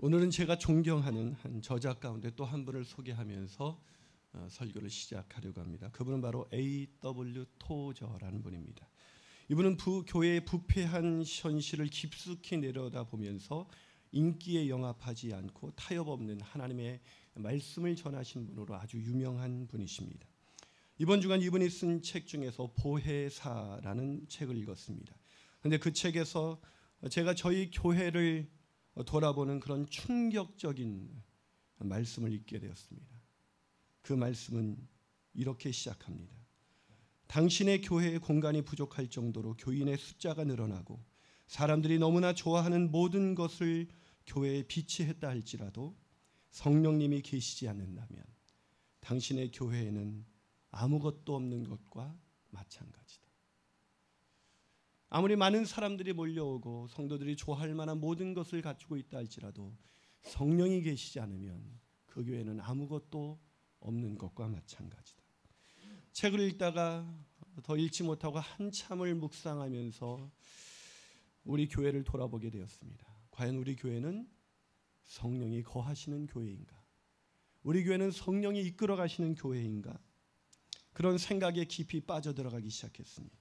오늘은 제가 존경하는 한 저자 가운데 또 한 분을 소개하면서 설교를 시작하려고 합니다. 그분은 바로 A.W. 토저라는 분입니다. 이분은 교회의 부패한 현실을 깊숙이 내려다보면서 인기에 영합하지 않고 타협 없는 하나님의 말씀을 전하신 분으로 아주 유명한 분이십니다. 이번 주간 이분이 쓴 책 중에서 보혜사라는 책을 읽었습니다. 그런데 그 책에서 제가 저희 교회를 돌아보는 그런 충격적인 말씀을 읽게 되었습니다. 그 말씀은 이렇게 시작합니다. 당신의 교회의 공간이 부족할 정도로 교인의 숫자가 늘어나고 사람들이 너무나 좋아하는 모든 것을 교회에 비치했다 할지라도 성령님이 계시지 않는다면 당신의 교회에는 아무것도 없는 것과 마찬가지다. 아무리 많은 사람들이 몰려오고 성도들이 좋아할 만한 모든 것을 갖추고 있다 할지라도 성령이 계시지 않으면 그 교회는 아무것도 없는 것과 마찬가지다. 책을 읽다가 더 읽지 못하고 한참을 묵상하면서 우리 교회를 돌아보게 되었습니다. 과연 우리 교회는 성령이 거하시는 교회인가? 우리 교회는 성령이 이끌어 가시는 교회인가? 그런 생각에 깊이 빠져들어가기 시작했습니다.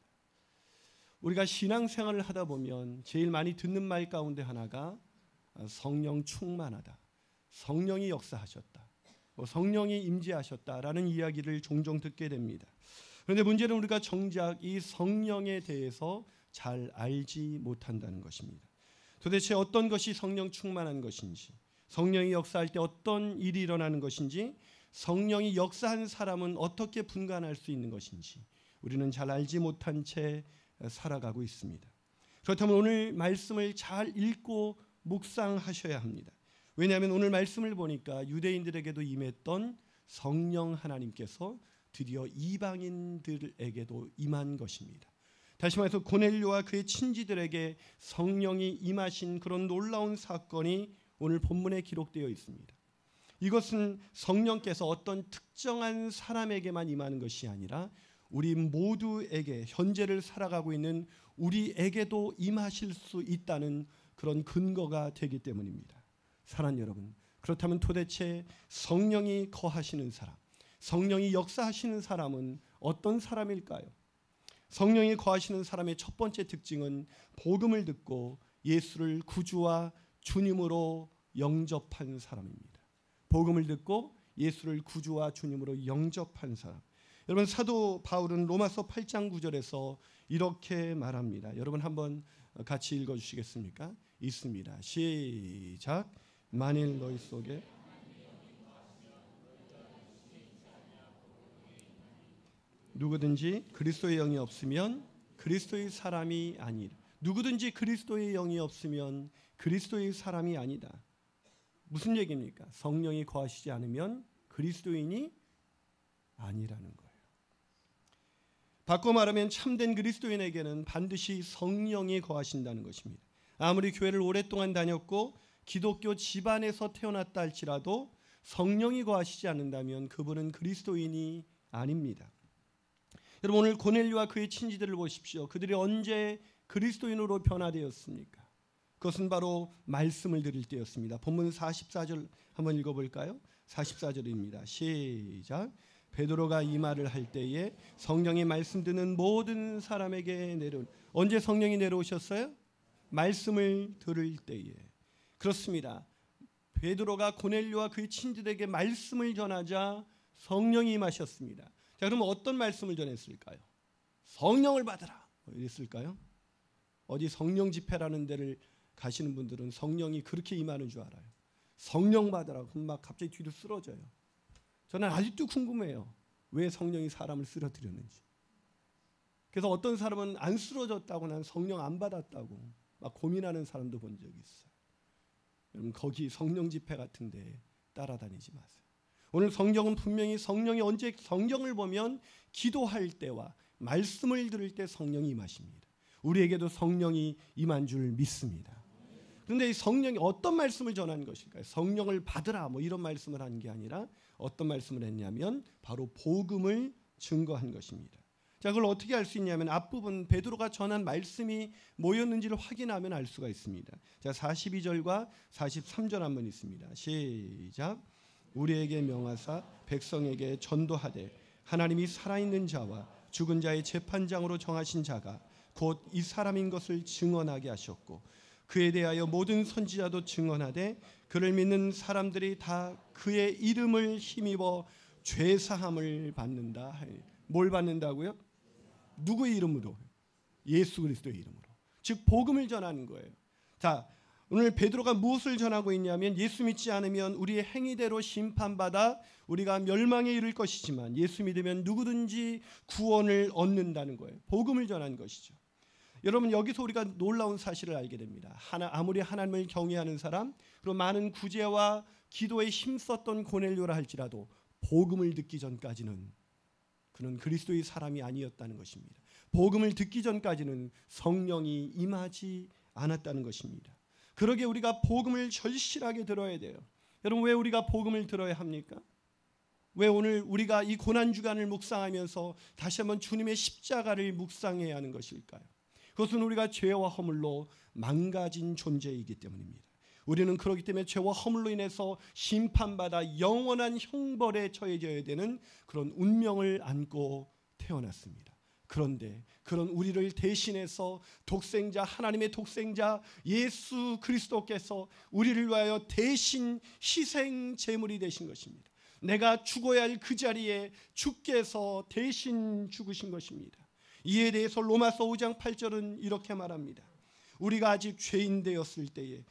우리가 신앙생활을 하다 보면 제일 많이 듣는 말 가운데 하나가 성령 충만하다, 성령이 역사하셨다, 성령이 임재하셨다라는 이야기를 종종 듣게 됩니다. 그런데 문제는 우리가 정작 이 성령에 대해서 잘 알지 못한다는 것입니다. 도대체 어떤 것이 성령 충만한 것인지, 성령이 역사할 때 어떤 일이 일어나는 것인지, 성령이 역사한 사람은 어떻게 분간할 수 있는 것인지 우리는 잘 알지 못한 채 살아가고 있습니다. 그렇다면 오늘 말씀을 잘 읽고 묵상하셔야 합니다. 왜냐하면 오늘 말씀을 보니까 유대인들에게도 임했던 성령 하나님께서 드디어 이방인들에게도 임한 것입니다. 다시 말해서 고넬료와 그의 친지들에게 성령이 임하신 그런 놀라운 사건이 오늘 본문에 기록되어 있습니다. 이것은 성령께서 어떤 특정한 사람에게만 임하는 것이 아니라 우리 모두에게, 현재를 살아가고 있는 우리에게도 임하실 수 있다는 그런 근거가 되기 때문입니다. 사랑하는 여러분, 그렇다면 도대체 성령이 거하시는 사람, 성령이 역사하시는 사람은 어떤 사람일까요? 성령이 거하시는 사람의 첫 번째 특징은 복음을 듣고 예수를 구주와 주님으로 영접한 사람입니다. 복음을 듣고 예수를 구주와 주님으로 영접한 사람. 여러분, 사도 바울은 로마서 8장 9절에서 이렇게 말합니다. 여러분 한번 같이 읽어주시겠습니까? 있습니다. 시작. 만일 너희 속에 누구든지 그리스도의 영이 없으면 그리스도의 사람이 아니라. 누구든지 그리스도의 영이 없으면 그리스도의 사람이 아니다. 무슨 얘기입니까? 성령이 거하시지 않으면 그리스도인이 아니라는 거예요. 바꿔 말하면 참된 그리스도인에게는 반드시 성령이 거하신다는 것입니다. 아무리 교회를 오랫동안 다녔고 기독교 집안에서 태어났다 할지라도 성령이 거하시지 않는다면 그분은 그리스도인이 아닙니다. 여러분, 오늘 고넬료와 그의 친지들을 보십시오. 그들이 언제 그리스도인으로 변화되었습니까? 그것은 바로 말씀을 들을 때였습니다. 본문 44절 한번 읽어볼까요? 44절입니다. 시작. 베드로가 이 말을 할 때에 성령이 말씀 듣는 모든 사람에게 내려온. 언제 성령이 내려오셨어요? 말씀을 들을 때에. 그렇습니다. 베드로가 고넬료와 그의 친지들에게 말씀을 전하자 성령이 임하셨습니다. 자, 그러면 어떤 말씀을 전했을까요? 성령을 받으라 이랬을까요? 어디 성령 집회라는 데를 가시는 분들은 성령이 그렇게 임하는 줄 알아요. 성령 받으라 그럼 막 갑자기 뒤로 쓰러져요. 저는 아직도 궁금해요. 왜 성령이 사람을 쓰러뜨렸는지. 그래서 어떤 사람은 안 쓰러졌다고, 난 성령 안 받았다고 막 고민하는 사람도 본 적이 있어요. 여러분, 거기 성령 집회 같은 데 따라다니지 마세요. 오늘 성경은 분명히 성령이 언제, 성경을 보면 기도할 때와 말씀을 들을 때 성령이 임하십니다. 우리에게도 성령이 임한 줄 믿습니다. 그런데 이 성령이 어떤 말씀을 전한 것일까요? 성령을 받으라 뭐 이런 말씀을 한 게 아니라 어떤 말씀을 했냐면 바로 복음을 증거한 것입니다. 자, 그걸 어떻게 알 수 있냐면 앞부분 베드로가 전한 말씀이 뭐였는지를 확인하면 알 수가 있습니다. 자, 42절과 43절 한번 있습니다. 시작. 우리에게 명하사 백성에게 전도하되 하나님이 살아있는 자와 죽은 자의 재판장으로 정하신 자가 곧 이 사람인 것을 증언하게 하셨고 그에 대하여 모든 선지자도 증언하되 그를 믿는 사람들이 다 그의 이름을 힘입어 죄사함을 받는다. 뭘 받는다고요? 누구의 이름으로? 예수 그리스도의 이름으로. 즉 복음을 전하는 거예요. 자, 오늘 베드로가 무엇을 전하고 있냐면 예수 믿지 않으면 우리의 행위대로 심판받아 우리가 멸망에 이를 것이지만 예수 믿으면 누구든지 구원을 얻는다는 거예요. 복음을 전하는 것이죠. 여러분, 여기서 우리가 놀라운 사실을 알게 됩니다. 아무리 하나님을 경외하는 사람, 그리고 많은 구제와 기도에 힘썼던 고넬료라 할지라도 복음을 듣기 전까지는 그는 그리스도의 사람이 아니었다는 것입니다. 복음을 듣기 전까지는 성령이 임하지 않았다는 것입니다. 그러기에 우리가 복음을 절실하게 들어야 돼요. 여러분, 왜 우리가 복음을 들어야 합니까? 왜 오늘 우리가 이 고난주간을 묵상하면서 다시 한번 주님의 십자가를 묵상해야 하는 것일까요? 그것은 우리가 죄와 허물로 망가진 존재이기 때문입니다. 우리는 그렇기 때문에 죄와 허물로 인해서 심판받아 영원한 형벌에 처해져야 되는 그런 운명을 안고 태어났습니다. 그런데 그런 우리를 대신해서 독생자, 하나님의 독생자 예수 그리스도께서 우리를 위하여 대신 희생 제물이 되신 것입니다. 내가 죽어야 할 그 자리에 주께서 대신 죽으신 것입니다. 이에 대해서 로마서 5장 8절은 이렇게 말합니다. 우리가 아직 죄인 되었을 때에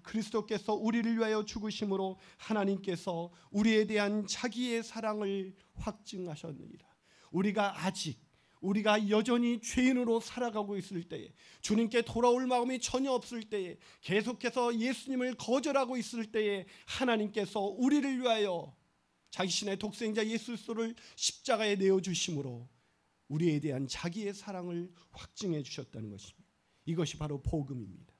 그리스도께서 우리를 위하여 죽으심으로 하나님께서 우리에 대한 자기의 사랑을 확증하셨느니라. 우리가 여전히 죄인으로 살아가고 있을 때에, 주님께 돌아올 마음이 전혀 없을 때에, 계속해서 예수님을 거절하고 있을 때에 하나님께서 우리를 위하여 자신의 독생자 예수 그리스도를 십자가에 내어주심으로 우리에 대한 자기의 사랑을 확증해 주셨다는 것입니다. 이것이 바로 복음입니다.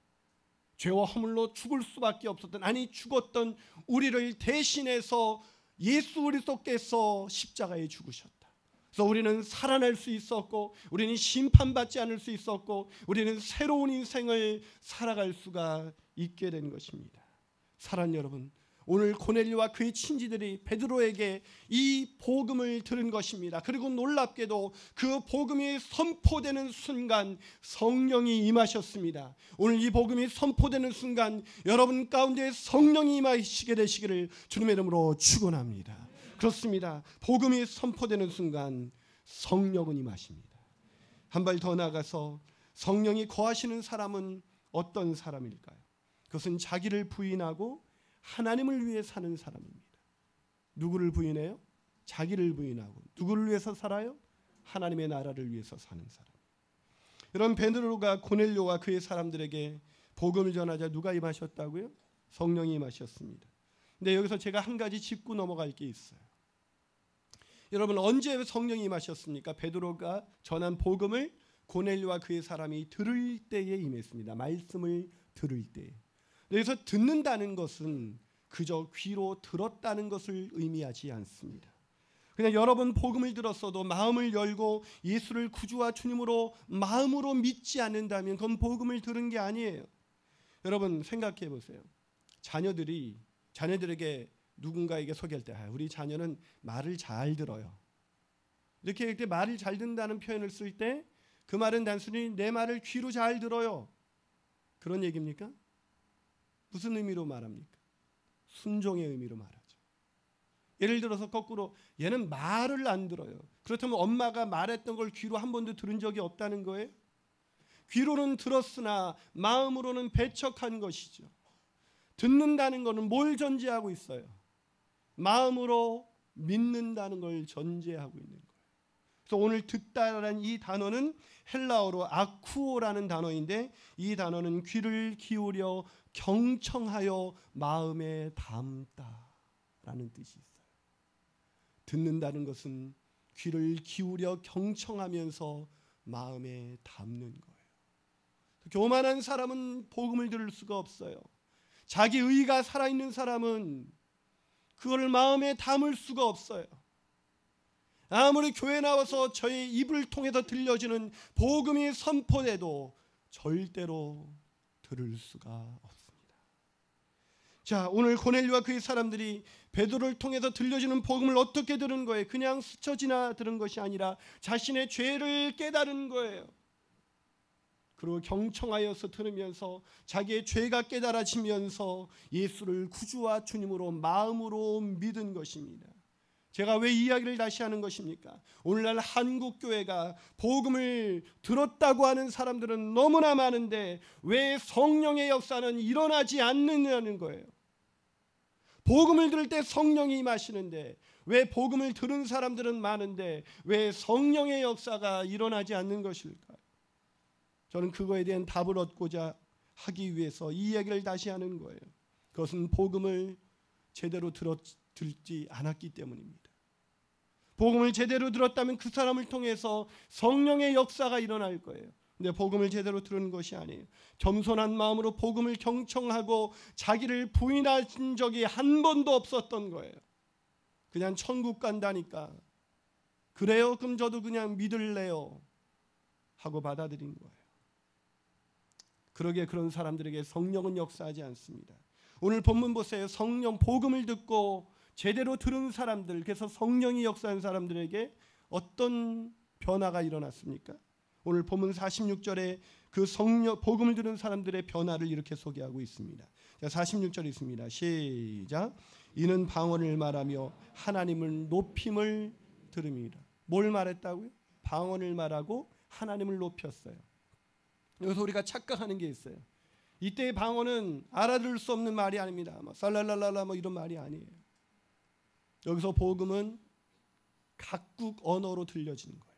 죄와 허물로 죽을 수밖에 없었던, 아니 죽었던 우리를 대신해서 예수 그리스도께서 십자가에 죽으셨다. 그래서 우리는 살아날 수 있었고, 우리는 심판받지 않을 수 있었고, 우리는 새로운 인생을 살아갈 수가 있게 된 것입니다. 사랑하는 여러분, 오늘 고넬료와 그의 친지들이 베드로에게 이 복음을 들은 것입니다. 그리고 놀랍게도 그 복음이 선포되는 순간 성령이 임하셨습니다. 오늘 이 복음이 선포되는 순간 여러분 가운데 성령이 임하시게 되시기를 주님의 이름으로 축원합니다. 그렇습니다. 복음이 선포되는 순간 성령은 임하십니다. 한 발 더 나가서 성령이 거하시는 사람은 어떤 사람일까요? 그것은 자기를 부인하고 하나님을 위해 사는 사람입니다. 누구를 부인해요? 자기를 부인하고. 누구를 위해서 살아요? 하나님의 나라를 위해서 사는 사람. 여러분, 베드로가 고넬료와 그의 사람들에게 복음을 전하자 누가 임하셨다고요? 성령이 임하셨습니다. 근데 여기서 제가 한 가지 짚고 넘어갈 게 있어요. 여러분, 언제 성령이 임하셨습니까? 베드로가 전한 복음을 고넬료와 그의 사람이 들을 때에 임했습니다. 말씀을 들을 때에. 여기서 듣는다는 것은 그저 귀로 들었다는 것을 의미하지 않습니다. 그냥 여러분 복음을 들었어도 마음을 열고 예수를 구주와 주님으로 마음으로 믿지 않는다면 그건 복음을 들은 게 아니에요. 여러분 생각해 보세요. 자녀들에게 누군가에게 소개할 때 우리 자녀는 말을 잘 들어요. 이렇게 말을 잘 듣는다는 표현을 쓸 때 그 말은 단순히 내 말을 귀로 잘 들어요, 그런 얘기입니까? 무슨 의미로 말합니까? 순종의 의미로 말하죠. 예를 들어서 거꾸로 얘는 말을 안 들어요. 그렇다면 엄마가 말했던 걸 귀로 한 번도 들은 적이 없다는 거예요? 귀로는 들었으나 마음으로는 배척한 것이죠. 듣는다는 것은 뭘 전제하고 있어요? 마음으로 믿는다는 걸 전제하고 있는 거예요. 그래서 오늘 듣다라는 이 단어는 헬라어로 아쿠오라는 단어인데, 이 단어는 귀를 기울여 경청하여 마음에 담다라는 뜻이 있어요. 듣는다는 것은 귀를 기울여 경청하면서 마음에 담는 거예요. 교만한 사람은 복음을 들을 수가 없어요. 자기 의가 살아있는 사람은 그걸 마음에 담을 수가 없어요. 아무리 교회 나와서 저의 입을 통해서 들려지는 복음이 선포돼도 절대로 들을 수가 없습니다. 자, 오늘 고넬료와 그의 사람들이 베드로를 통해서 들려지는 복음을 어떻게 들은 거예요? 그냥 스쳐 지나 들은 것이 아니라 자신의 죄를 깨달은 거예요. 그리고 경청하여서 들으면서 자기의 죄가 깨달아지면서 예수를 구주와 주님으로 마음으로 믿은 것입니다. 제가 왜 이 이야기를 다시 하는 것입니까? 오늘날 한국 교회가 복음을 들었다고 하는 사람들은 너무나 많은데 왜 성령의 역사는 일어나지 않느냐는 거예요. 복음을 들을 때 성령이 임하시는데 왜 복음을 들은 사람들은 많은데 왜 성령의 역사가 일어나지 않는 것일까요? 저는 그거에 대한 답을 얻고자 하기 위해서 이 이야기를 다시 하는 거예요. 그것은 복음을 제대로 듣지 않았기 때문입니다. 복음을 제대로 들었다면 그 사람을 통해서 성령의 역사가 일어날 거예요. 근데 복음을 제대로 들은 것이 아니에요. 겸손한 마음으로 복음을 경청하고 자기를 부인한 적이 한 번도 없었던 거예요. 그냥 천국 간다니까 그래요? 그럼 저도 그냥 믿을래요 하고 받아들인 거예요. 그러게 그런 사람들에게 성령은 역사하지 않습니다. 오늘 본문 보세요. 성령 복음을 듣고 제대로 들은 사람들, 그래서 성령이 역사한 사람들에게 어떤 변화가 일어났습니까? 오늘 본문 46절에 그 성령 복음을 들은 사람들의 변화를 이렇게 소개하고 있습니다. 46절 있습니다. 시작. 이는 방언을 말하며 하나님을 높임을 들음이라. 뭘 말했다고요? 방언을 말하고 하나님을 높였어요. 여기서 우리가 착각하는 게 있어요. 이때의 방언은 알아들을 수 없는 말이 아닙니다. 살랄랄랄라 이런 말이 아니에요. 여기서 복음은 각국 언어로 들려지는 거예요.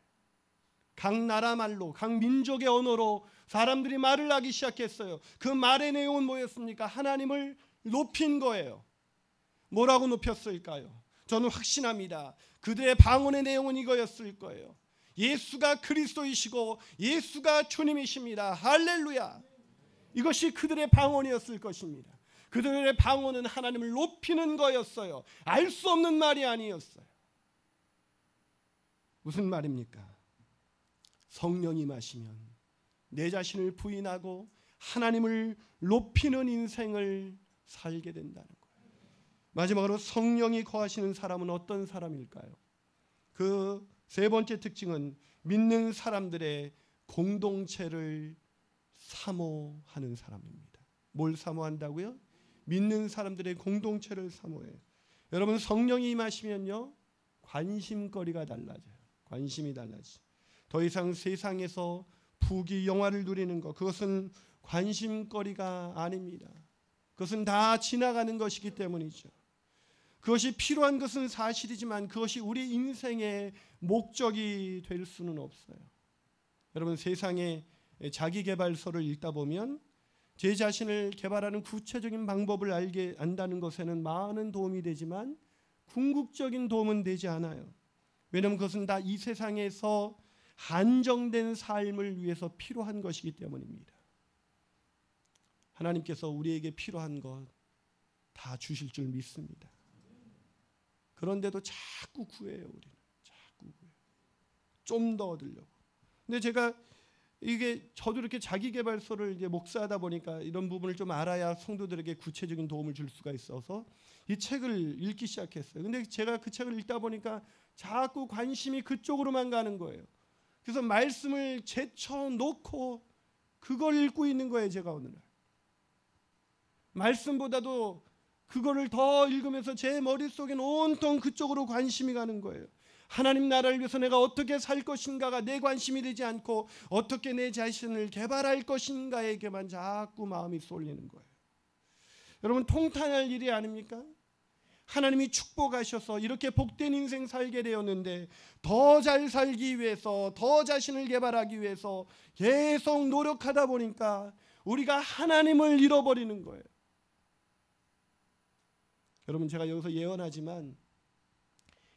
각 나라 말로, 각 민족의 언어로 사람들이 말을 하기 시작했어요. 그 말의 내용은 뭐였습니까? 하나님을 높인 거예요. 뭐라고 높였을까요? 저는 확신합니다. 그들의 방언의 내용은 이거였을 거예요. 예수가 그리스도이시고 예수가 주님이십니다. 할렐루야. 이것이 그들의 방언이었을 것입니다. 그들의 방언은 하나님을 높이는 거였어요. 알 수 없는 말이 아니었어요. 무슨 말입니까? 성령이 임하시면 내 자신을 부인하고 하나님을 높이는 인생을 살게 된다는 거예요. 마지막으로 성령이 거하시는 사람은 어떤 사람일까요? 그 세 번째 특징은 믿는 사람들의 공동체를 사모하는 사람입니다. 뭘 사모한다고요? 믿는 사람들의 공동체를 사모해요. 여러분 성령이 임하시면요 관심거리가 달라져요. 관심이 달라지죠. 더 이상 세상에서 부귀 영화를 누리는 것, 그것은 관심거리가 아닙니다. 그것은 다 지나가는 것이기 때문이죠. 그것이 필요한 것은 사실이지만 그것이 우리 인생의 목적이 될 수는 없어요. 여러분 세상에 자기개발서를 읽다 보면 제 자신을 개발하는 구체적인 방법을 안다는 것에는 많은 도움이 되지만 궁극적인 도움은 되지 않아요. 왜냐하면 그것은 다 이 세상에서 한정된 삶을 위해서 필요한 것이기 때문입니다. 하나님께서 우리에게 필요한 것 다 주실 줄 믿습니다. 그런데도 자꾸 구해요. 우리는 자꾸 구해요. 좀 더 얻으려고. 근데 제가 저도 이렇게 자기개발서를 이제 목사하다 보니까 이런 부분을 좀 알아야 성도들에게 구체적인 도움을 줄 수가 있어서 이 책을 읽기 시작했어요. 근데 제가 그 책을 읽다 보니까 자꾸 관심이 그쪽으로만 가는 거예요. 그래서 말씀을 제쳐놓고 그걸 읽고 있는 거예요. 제가 오늘날 말씀보다도 그거를 더 읽으면서 제 머릿속엔 온통 그쪽으로 관심이 가는 거예요. 하나님 나라를 위해서 내가 어떻게 살 것인가가 내 관심이 되지 않고 어떻게 내 자신을 개발할 것인가에게만 자꾸 마음이 쏠리는 거예요. 여러분 통탄할 일이 아닙니까? 하나님이 축복하셔서 이렇게 복된 인생 살게 되었는데 더 잘 살기 위해서 더 자신을 개발하기 위해서 계속 노력하다 보니까 우리가 하나님을 잃어버리는 거예요. 여러분 제가 여기서 예언하지만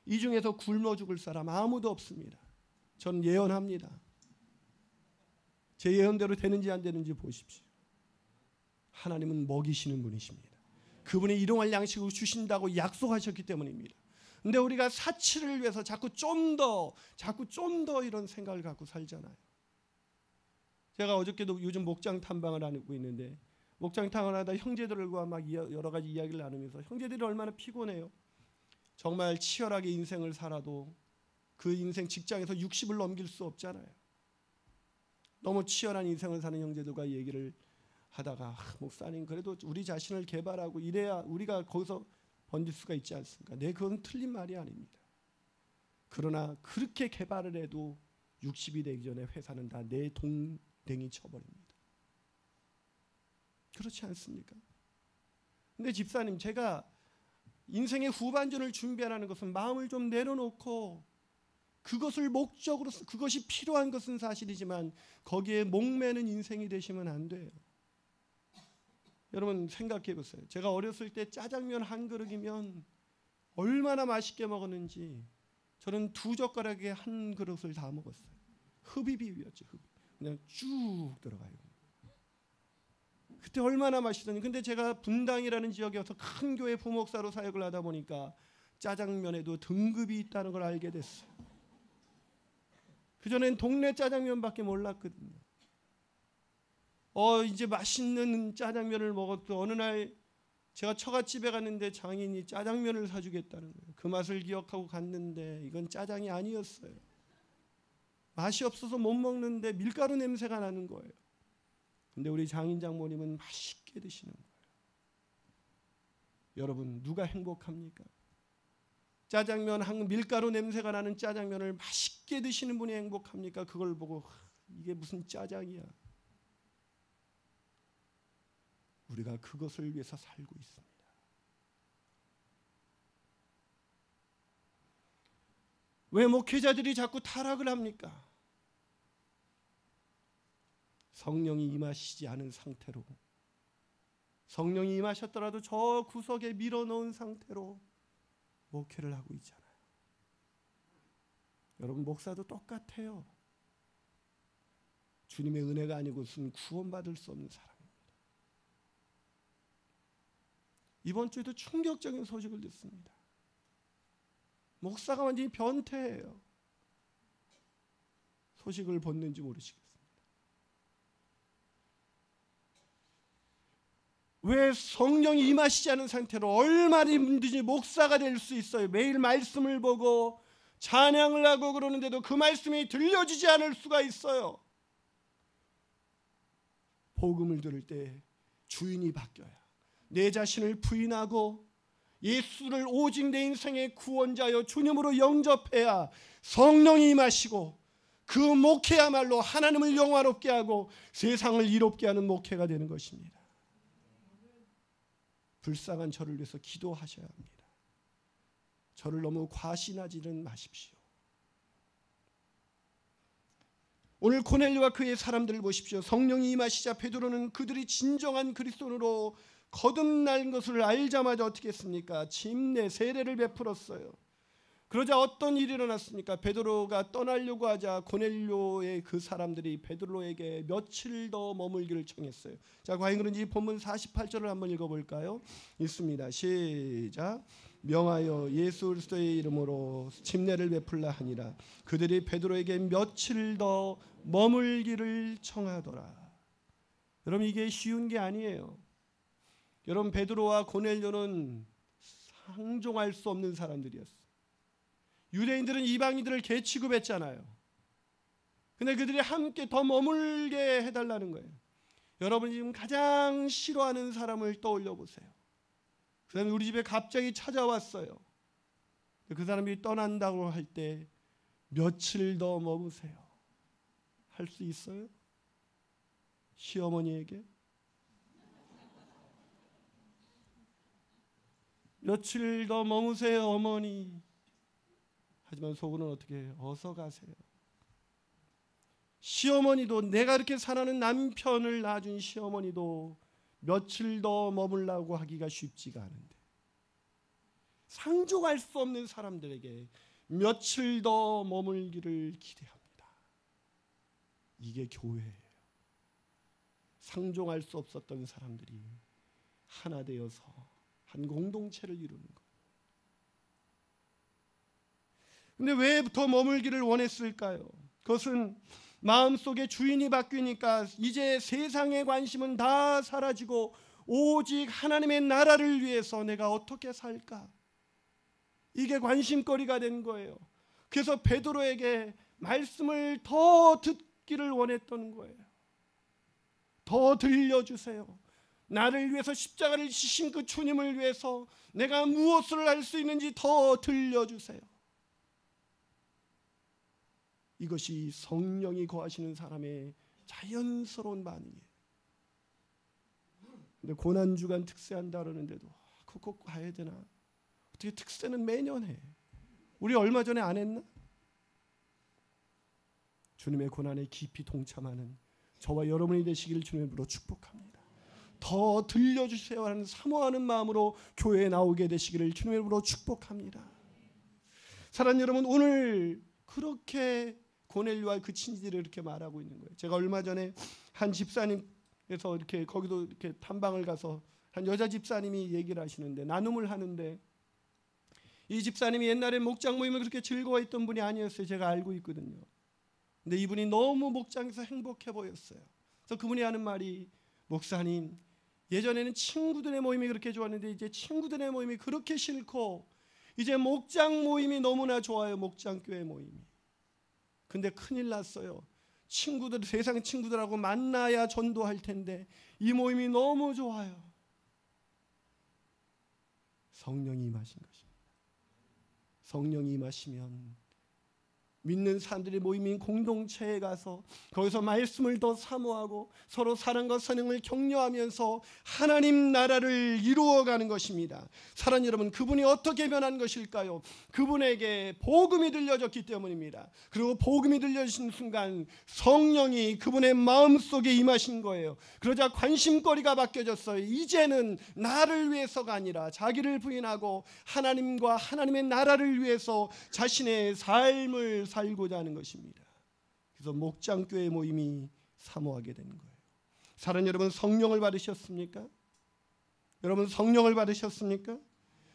이 중에서 굶어 죽을 사람 아무도 없습니다. 저는 예언합니다. 제 예언대로 되는지 안 되는지 보십시오. 하나님은 먹이시는 분이십니다. 그분이 일용할 양식을 주신다고 약속하셨기 때문입니다. 근데 우리가 사치를 위해서 자꾸 좀 더 이런 생각을 갖고 살잖아요. 제가 어저께도 요즘 목장 탐방을 하고 있는데 목장 탐방을 하다 형제들과 막 여러 가지 이야기를 나누면서 형제들이 얼마나 피곤해요. 정말 치열하게 인생을 살아도 그 인생 직장에서 60을 넘길 수 없잖아요. 너무 치열한 인생을 사는 형제들과 얘기를 하다가 목사님 그래도 우리 자신을 개발하고 이래야 우리가 거기서 번질 수가 있지 않습니까? 네, 그건 틀린 말이 아닙니다. 그러나 그렇게 개발을 해도 60이 되기 전에 회사는 다 내 동댕이 쳐버립니다. 그렇지 않습니까? 근데 집사님, 제가 인생의 후반전을 준비하는 것은 마음을 좀 내려놓고 그것을 목적으로, 그것이 필요한 것은 사실이지만 거기에 목매는 인생이 되시면 안 돼요. 여러분 생각해 보세요. 제가 어렸을 때 짜장면 한 그릇이면 얼마나 맛있게 먹었는지 저는 2젓가락에 한 그릇을 다 먹었어요. 흡입이었죠. 흡입. 그냥 쭉 들어가요. 그때 얼마나 맛있었는지. 근데 제가 분당이라는 지역에 와서 큰 교회 부목사로 사역을 하다 보니까 짜장면에도 등급이 있다는 걸 알게 됐어요. 그전엔 동네 짜장면밖에 몰랐거든요. 이제 맛있는 짜장면을 먹었고 어느 날 제가 처갓집에 갔는데 장인이 짜장면을 사주겠다는 거예요. 그 맛을 기억하고 갔는데 이건 짜장이 아니었어요. 맛이 없어서 못 먹는데 밀가루 냄새가 나는 거예요. 근데 우리 장인 장모님은 맛있게 드시는 거예요. 여러분 누가 행복합니까? 짜장면 한 밀가루 냄새가 나는 짜장면을 맛있게 드시는 분이 행복합니까? 그걸 보고 이게 무슨 짜장이야. 우리가 그것을 위해서 살고 있습니다. 왜 목회자들이 자꾸 타락을 합니까? 성령이 임하시지 않은 상태로, 성령이 임하셨더라도 저 구석에 밀어넣은 상태로 목회를 하고 있잖아요. 여러분 목사도 똑같아요. 주님의 은혜가 아니고서는 구원받을 수 없는 사람입니다. 이번 주에도 충격적인 소식을 듣습니다. 목사가 완전히 변태예요. 소식을 봤는지 모르시겠습니다. 왜 성령이 임하시지 않은 상태로 얼마나 힘든지 목사가 될 수 있어요. 매일 말씀을 보고 찬양을 하고 그러는데도 그 말씀이 들려지지 않을 수가 있어요. 복음을 들을 때 주인이 바뀌어야 내 자신을 부인하고 예수를 오직 내 인생의 구원자여 주님으로 영접해야 성령이 임하시고 그 목회야말로 하나님을 영화롭게 하고 세상을 이롭게 하는 목회가 되는 것입니다. 불쌍한 저를 위해서 기도하셔야 합니다. 저를 너무 과신하지는 마십시오. 오늘 고넬료와 그의 사람들을 보십시오. 성령이 임하시자 베드로는 그들이 진정한 그리스도인으로 거듭난 것을 알자마자 어떻게 했습니까? 침례 세례를 베풀었어요. 그러자 어떤 일이 일어났습니까? 베드로가 떠나려고 하자 고넬료의 그 사람들이 베드로에게 며칠 더 머물기를 청했어요. 자, 과연 그런지 본문 48절을 한번 읽어볼까요? 있습니다. 시작. 명하여 예수 그리스도의 이름으로 침례를 베풀라 하니라. 그들이 베드로에게 며칠 더 머물기를 청하더라. 여러분 이게 쉬운 게 아니에요. 여러분 베드로와 고넬료는 상종할 수 없는 사람들이었어요. 유대인들은 이방인들을 개 취급했잖아요. 근데 그들이 함께 더 머물게 해달라는 거예요. 여러분이 지금 가장 싫어하는 사람을 떠올려 보세요. 그 사람이 우리 집에 갑자기 찾아왔어요. 그 사람이 떠난다고 할 때 며칠 더 머무세요. 할 수 있어요? 시어머니에게? 며칠 더 머무세요 어머니. 하지만 속으로는 어떻게 해요? 어서 가세요. 시어머니도 내가 이렇게 사랑하는 남편을 낳아준 시어머니도 며칠 더 머물라고 하기가 쉽지가 않은데 상종할 수 없는 사람들에게 며칠 더 머물기를 기대합니다. 이게 교회예요. 상종할 수 없었던 사람들이 하나 되어서 한 공동체를 이루는 것. 근데 왜 더 머물기를 원했을까요? 그것은 마음속에 주인이 바뀌니까 이제 세상의 관심은 다 사라지고 오직 하나님의 나라를 위해서 내가 어떻게 살까? 이게 관심거리가 된 거예요. 그래서 베드로에게 말씀을 더 듣기를 원했던 거예요. 더 들려주세요. 나를 위해서 십자가를 지신 그 주님을 위해서 내가 무엇을 할 수 있는지 더 들려주세요. 이것이 성령이 거하시는 사람의 자연스러운 반응이에요. 근데 고난주간 특세한다 그러는데도 그거 꼭 가야 되나? 어떻게 특세는 매년 해? 우리 얼마 전에 안 했나? 주님의 고난에 깊이 동참하는 저와 여러분이 되시기를 주님으로 축복합니다. 더 들려주세요 하는 사모하는 마음으로 교회에 나오게 되시기를 주님으로 축복합니다. 사랑하는 여러분, 오늘 그렇게 고넬료와 그 친지들을 이렇게 말하고 있는 거예요. 제가 얼마 전에 한 집사님에서 이렇게 거기도 이렇게 탐방을 가서 한 여자 집사님이 얘기를 하시는데, 나눔을 하는데, 이 집사님이 옛날에 목장 모임을 그렇게 즐거워했던 분이 아니었어요. 제가 알고 있거든요. 근데 이분이 너무 목장에서 행복해 보였어요. 그래서 그분이 하는 말이, 목사님, 예전에는 친구들의 모임이 그렇게 좋았는데 이제 친구들의 모임이 그렇게 싫고 이제 목장 모임이 너무나 좋아요. 목장 교회 모임이. 근데 큰일 났어요. 친구들, 세상 친구들하고 만나야 전도할 텐데 이 모임이 너무 좋아요. 성령이 임하신 것입니다. 성령이 임하시면 믿는 사람들의 모임인 공동체에 가서 거기서 말씀을 더 사모하고 서로 사랑과 선행을 격려하면서 하나님 나라를 이루어가는 것입니다. 사랑하는 여러분, 그분이 어떻게 변한 것일까요? 그분에게 복음이 들려졌기 때문입니다. 그리고 복음이 들려진 순간 성령이 그분의 마음속에 임하신 거예요. 그러자 관심거리가 바뀌어졌어요. 이제는 나를 위해서가 아니라 자기를 부인하고 하나님과 하나님의 나라를 위해서 자신의 삶을 살고자 하는 것입니다. 그래서 목장교회 모임이 사모하게 되는 거예요. 사랑하는 여러분, 성령을 받으셨습니까? 여러분, 성령을 받으셨습니까?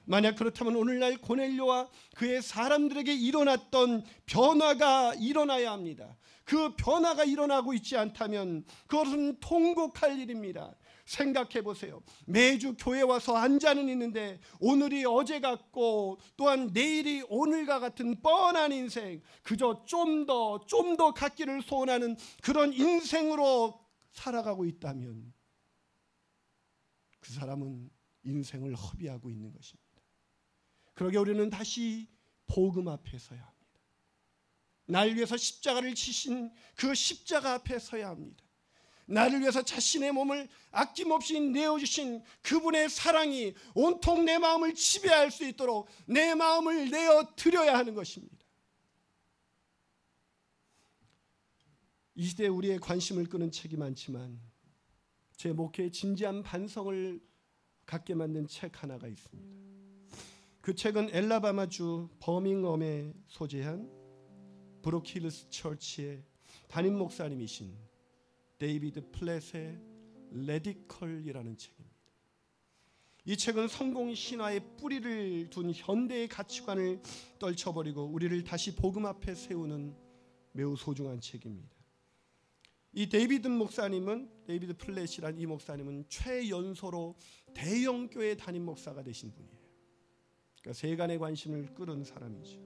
만약 그렇다면 오늘날 고넬료와 그의 사람들에게 일어났던 변화가 일어나야 합니다. 그 변화가 일어나고 있지 않다면 그것은 통곡할 일입니다. 생각해 보세요. 매주 교회 와서 앉아는 있는데 오늘이 어제 같고 또한 내일이 오늘과 같은 뻔한 인생, 그저 좀 더 갖기를 소원하는 그런 인생으로 살아가고 있다면 그 사람은 인생을 허비하고 있는 것입니다. 그러게 우리는 다시 복음 앞에 서야 합니다. 날 위해서 십자가를 지신 그 십자가 앞에 서야 합니다. 나를 위해서 자신의 몸을 아낌없이 내어주신 그분의 사랑이 온통 내 마음을 지배할 수 있도록 내 마음을 내어드려야 하는 것입니다. 이 시대에 우리의 관심을 끄는 책이 많지만 제 목회에 진지한 반성을 갖게 만든 책 하나가 있습니다. 그 책은 엘라바마주 버밍엄에 소재한 브룩힐스 처치의 담임 목사님이신 데이비드 플랫의 레디컬이라는 책입니다. 이 책은 성공 신화의 뿌리를 둔 현대의 가치관을 떨쳐버리고 우리를 다시 복음 앞에 세우는 매우 소중한 책입니다. 이 데이비드 플랫이란 이 목사님은 최연소로 대형 교회 담임 목사가 되신 분이에요. 그러니까 세간의 관심을 끌은 사람이죠.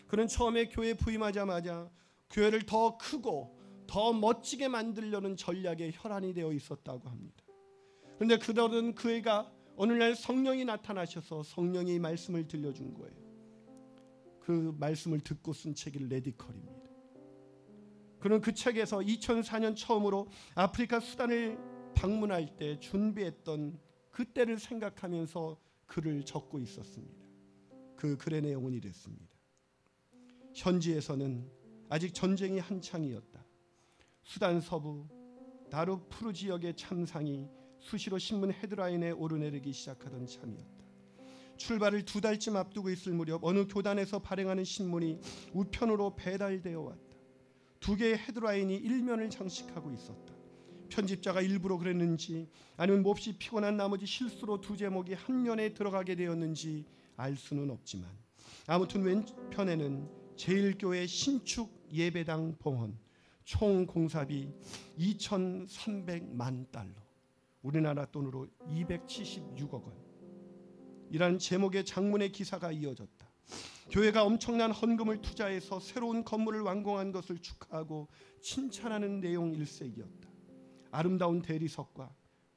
그는 처음에 교회 부임하자마자 교회를 더 크고 더 멋지게 만들려는 전략에 혈안이 되어 있었다고 합니다. 그런데 그러던 그애가 어느 날 성령이 나타나셔서 성령이 말씀을 들려준 거예요. 그 말씀을 듣고 쓴 책이 레디컬입니다. 그는 그 책에서 2004년 처음으로 아프리카 수단을 방문할 때 준비했던 그때를 생각하면서 글을 적고 있었습니다. 그 글의 내용은 이랬습니다. 현지에서는 아직 전쟁이 한창이었다. 수단 서부 다르푸르 지역의 참상이 수시로 신문 헤드라인에 오르내리기 시작하던 참이었다. 출발을 2달쯤 앞두고 있을 무렵 어느 교단에서 발행하는 신문이 우편으로 배달되어 왔다. 2개의 헤드라인이 일면을 장식하고 있었다. 편집자가 일부러 그랬는지 아니면 몹시 피곤한 나머지 실수로 2제목이 한 면에 들어가게 되었는지 알 수는 없지만 아무튼 왼편에는 제1교회 신축 예배당 봉헌 총 공사비 2,300만 달러, 우리나라 돈으로 276억 원. 이란 제목의 장문의 기사가 이어졌다. 교회가 엄청난 헌금을 투자해서 새로운 건물을 완공한 것을 축하하고 칭찬하는 내용 일색이었다. 아름다운 대리석과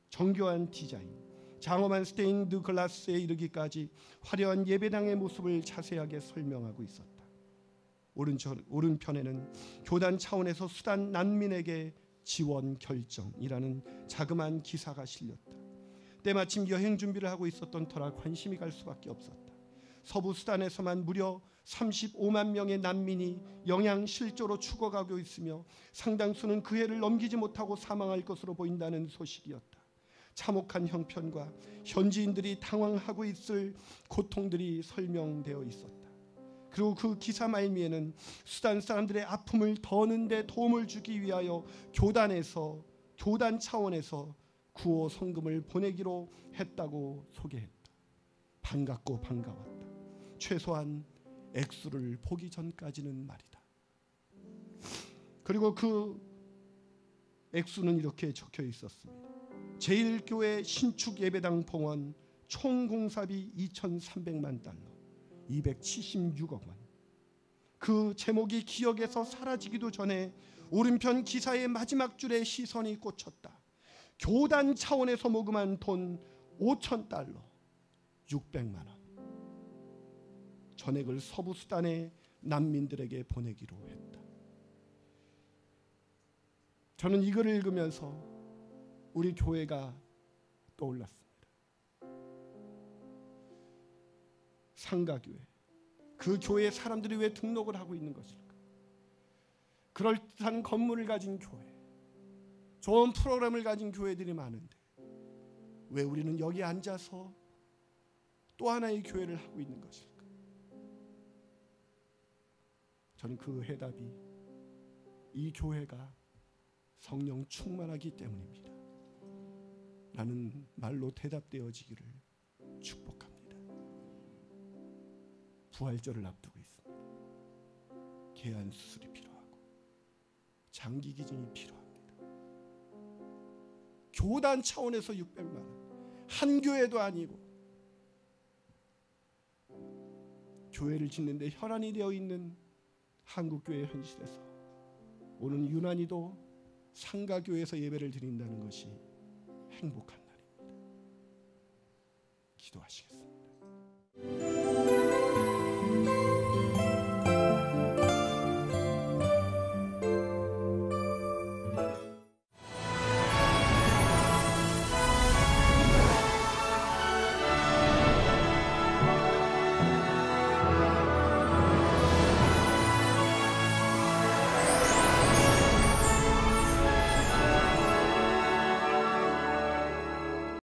정교한 디자인, 장엄한 스테인드 글라스에 이르기까지 화려한 예배당의 모습을 자세하게 설명하고 있었다. 오른편에는 교단 차원에서 수단 난민에게 지원 결정이라는 자그마한 기사가 실렸다. 때마침 여행 준비를 하고 있었던 터라 관심이 갈 수밖에 없었다. 서부 수단에서만 무려 35만 명의 난민이 영양실조로 죽어가고 있으며 상당수는 그 해를 넘기지 못하고 사망할 것으로 보인다는 소식이었다. 참혹한 형편과 현지인들이 당황하고 있을 고통들이 설명되어 있었다. 그리고 그 기사 말미에는 수단 사람들의 아픔을 더는 데 도움을 주기 위하여 교단 차원에서 구호 성금을 보내기로 했다고 소개했다. 반갑고 반가웠다. 최소한 액수를 보기 전까지는 말이다. 그리고 그 액수는 이렇게 적혀 있었습니다. 제1교회 신축 예배당 봉헌 총 공사비 2,300만 달러, 276억 원. 그 제목이 기억에서 사라지기도 전에 오른편 기사의 마지막 줄에 시선이 꽂혔다. 교단 차원에서 모금한 돈 5,000달러, 600만 원. 전액을 서부 수단의 난민들에게 보내기로 했다. 저는 이걸 읽으면서 우리 교회가 떠올랐습니다. 상가교회, 그 교회에 사람들이 왜 등록을 하고 있는 것일까? 그럴듯한 건물을 가진 교회, 좋은 프로그램을 가진 교회들이 많은데 왜 우리는 여기 앉아서 또 하나의 교회를 하고 있는 것일까? 저는 그 해답이 이 교회가 성령 충만하기 때문입니다 라는 말로 대답되어지기를 축복합니다. 부활절을 앞두고 있습니다. 개안 수술이 필요하고 장기 기증이 필요합니다. 교단 차원에서 600만 원, 한 교회도 아니고 교회를 짓는데 혈안이 되어 있는 한국교회 현실에서 오는 유난히도 상가교회에서 예배를 드린다는 것이 행복한 날입니다. 기도하시겠습니다.